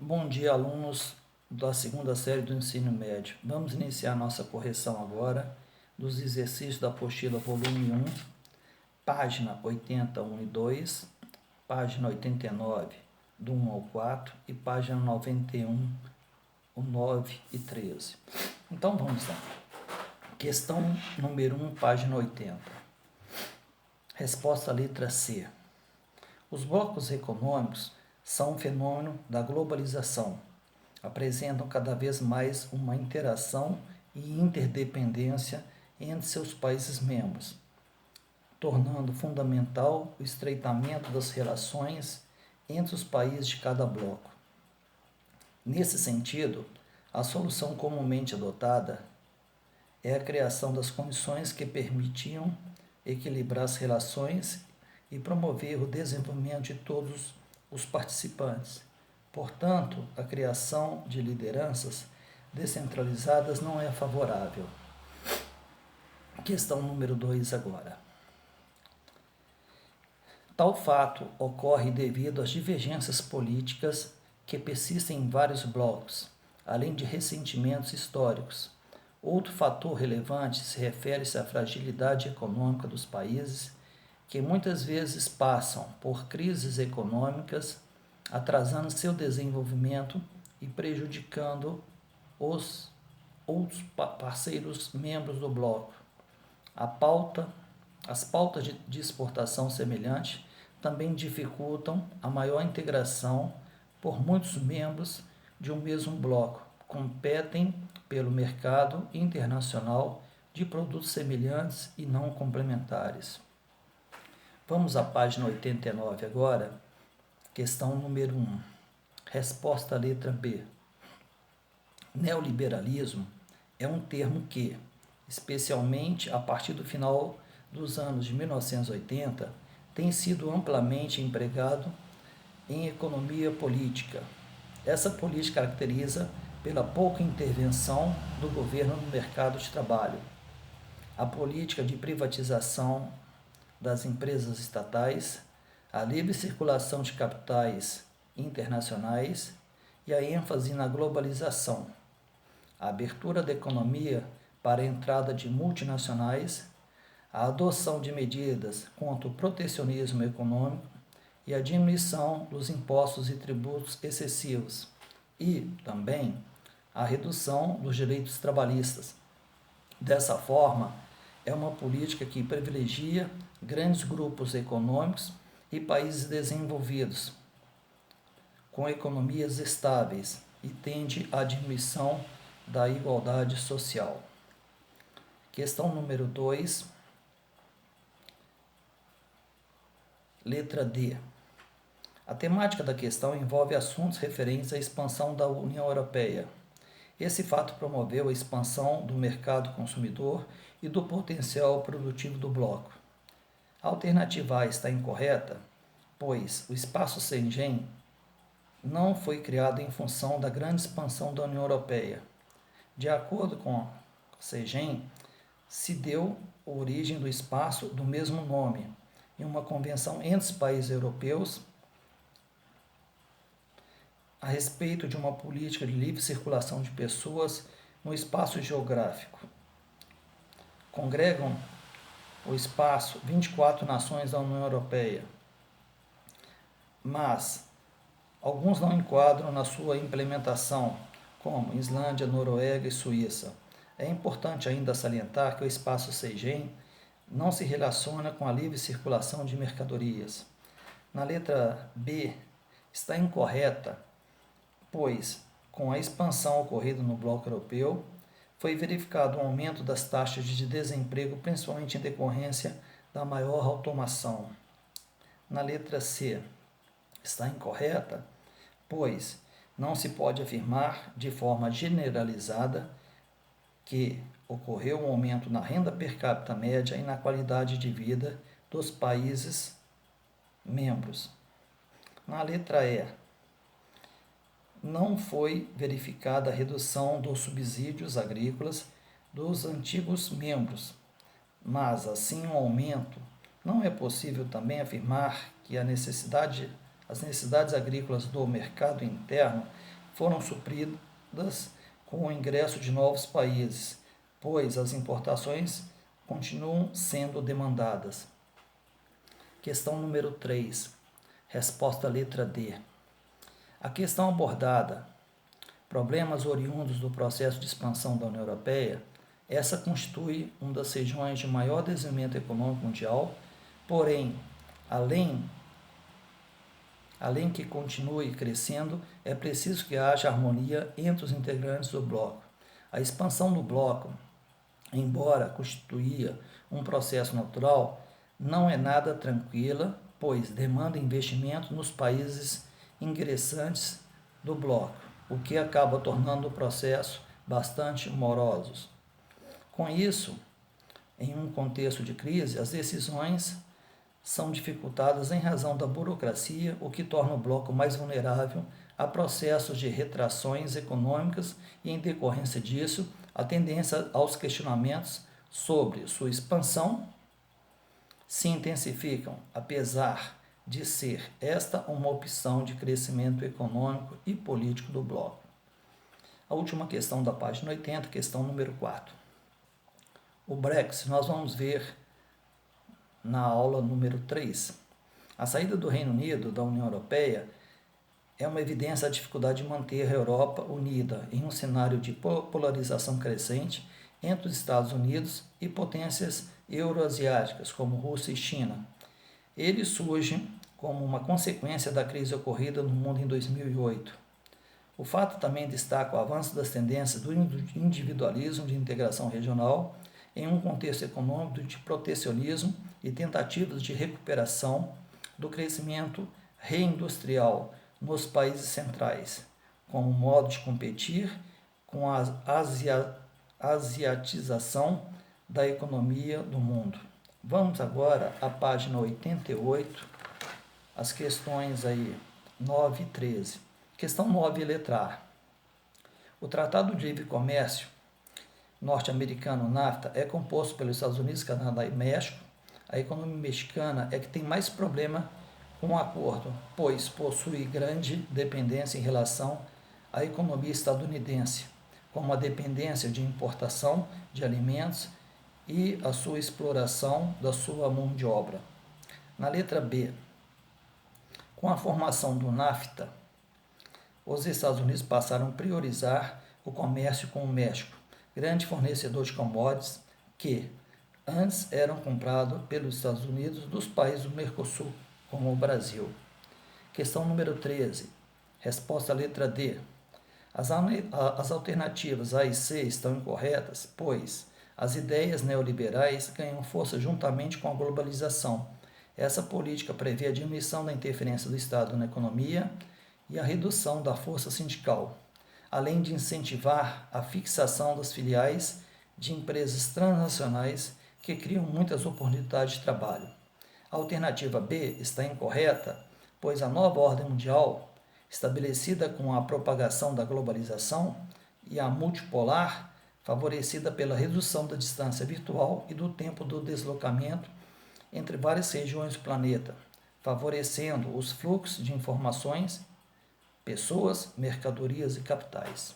Bom dia, alunos da segunda série do ensino médio. Vamos iniciar nossa correção agora dos exercícios da apostila volume 1, página 80, 1 e 2, página 89, do 1 ao 4 e página 91, o 9 e 13. Então vamos lá. Questão número 1, página 80. Resposta letra C. Os blocos econômicos são um fenômeno da globalização. Apresentam cada vez mais uma interação e interdependência entre seus países membros, tornando fundamental o estreitamento das relações entre os países de cada bloco. Nesse sentido, a solução comumente adotada é a criação das condições que permitiam equilibrar as relações e promover o desenvolvimento de todos os participantes. Portanto, a criação de lideranças descentralizadas não é favorável. Questão número 2 agora. Tal fato ocorre devido às divergências políticas que persistem em vários blocos, além de ressentimentos históricos. Outro fator relevante se refere-se à fragilidade econômica dos países, que muitas vezes passam por crises econômicas, atrasando seu desenvolvimento e prejudicando os outros parceiros membros do bloco. As pautas de exportação semelhante também dificultam a maior integração por muitos membros de um mesmo bloco, competem pelo mercado internacional de produtos semelhantes e não complementares. Vamos à página 89 agora, questão número 1. Resposta à letra B. Neoliberalismo é um termo que, especialmente a partir do final dos anos de 1980, tem sido amplamente empregado em economia política. Essa política caracteriza pela pouca intervenção do governo no mercado de trabalho, a política de privatização das empresas estatais, a livre circulação de capitais internacionais e a ênfase na globalização, a abertura da economia para a entrada de multinacionais, a adoção de medidas contra o protecionismo econômico e a diminuição dos impostos e tributos excessivos e, também, a redução dos direitos trabalhistas. Dessa forma, é uma política que privilegia grandes grupos econômicos e países desenvolvidos, com economias estáveis, e tende à diminuição da igualdade social. Questão número 2, letra D. A temática da questão envolve assuntos referentes à expansão da União Europeia. Esse fato promoveu a expansão do mercado consumidor e do potencial produtivo do bloco. A alternativa A está incorreta, pois o espaço Schengen não foi criado em função da grande expansão da União Europeia. De acordo com Schengen, se deu origem do espaço do mesmo nome, em uma convenção entre os países europeus a respeito de uma política de livre circulação de pessoas no espaço geográfico. Congregam o espaço 24 nações da União Europeia, mas alguns não enquadram na sua implementação, como Islândia, Noruega e Suíça. É importante ainda salientar que o espaço Schengen não se relaciona com a livre circulação de mercadorias. Na letra B está incorreta, pois, com a expansão ocorrida no bloco europeu, foi verificado um aumento das taxas de desemprego, principalmente em decorrência da maior automação. Na letra C está incorreta, pois não se pode afirmar de forma generalizada que ocorreu um aumento na renda per capita média e na qualidade de vida dos países membros. Na letra E, não foi verificada a redução dos subsídios agrícolas dos antigos membros, mas assim um aumento. Não é possível também afirmar que a necessidade As necessidades agrícolas do mercado interno foram supridas com o ingresso de novos países, pois as importações continuam sendo demandadas. Questão número 3. Resposta letra D. A questão abordada, problemas oriundos do processo de expansão da União Europeia, essa constitui uma das regiões de maior desenvolvimento econômico mundial, porém, além que continue crescendo, é preciso que haja harmonia entre os integrantes do bloco. A expansão do bloco, embora constituía um processo natural, não é nada tranquila, pois demanda investimento nos países ingressantes do bloco, o que acaba tornando o processo bastante moroso. Com isso, em um contexto de crise, as decisões são dificultadas em razão da burocracia, o que torna o bloco mais vulnerável a processos de retrações econômicas e, em decorrência disso, a tendência aos questionamentos sobre sua expansão se intensificam, apesar de ser esta uma opção de crescimento econômico e político do bloco. A última questão da página 80, questão número 4. O Brexit nós vamos ver na aula número 3. A saída do Reino Unido da União Europeia é uma evidência da dificuldade de manter a Europa unida em um cenário de polarização crescente entre os Estados Unidos e potências euroasiáticas, como Rússia e China. Ele surge como uma consequência da crise ocorrida no mundo em 2008. O fato também destaca o avanço das tendências do individualismo de integração regional em um contexto econômico de protecionismo e tentativas de recuperação do crescimento reindustrial nos países centrais, como modo de competir com a asiatização da economia do mundo. Vamos agora à página 88, as questões aí 9 e 13. Questão 9, letra A. O Tratado de Livre Comércio norte-americano, NAFTA, é composto pelos Estados Unidos, Canadá e México. A economia mexicana é que tem mais problema com o acordo, pois possui grande dependência em relação à economia estadunidense, como a dependência de importação de alimentos e a sua exploração da sua mão de obra. Na letra B, com a formação do NAFTA, os Estados Unidos passaram a priorizar o comércio com o México, grande fornecedor de commodities que antes eram comprados pelos Estados Unidos dos países do Mercosul, como o Brasil. Questão número 13. Resposta à letra D. As alternativas A e C estão incorretas, pois as ideias neoliberais ganham força juntamente com a globalização. Essa política prevê a diminuição da interferência do Estado na economia e a redução da força sindical, além de incentivar a fixação das filiais de empresas transnacionais que criam muitas oportunidades de trabalho. A alternativa B está incorreta, pois a nova ordem mundial, estabelecida com a propagação da globalização, e a multipolar, favorecida pela redução da distância virtual e do tempo do deslocamento entre várias regiões do planeta, favorecendo os fluxos de informações, pessoas, mercadorias e capitais.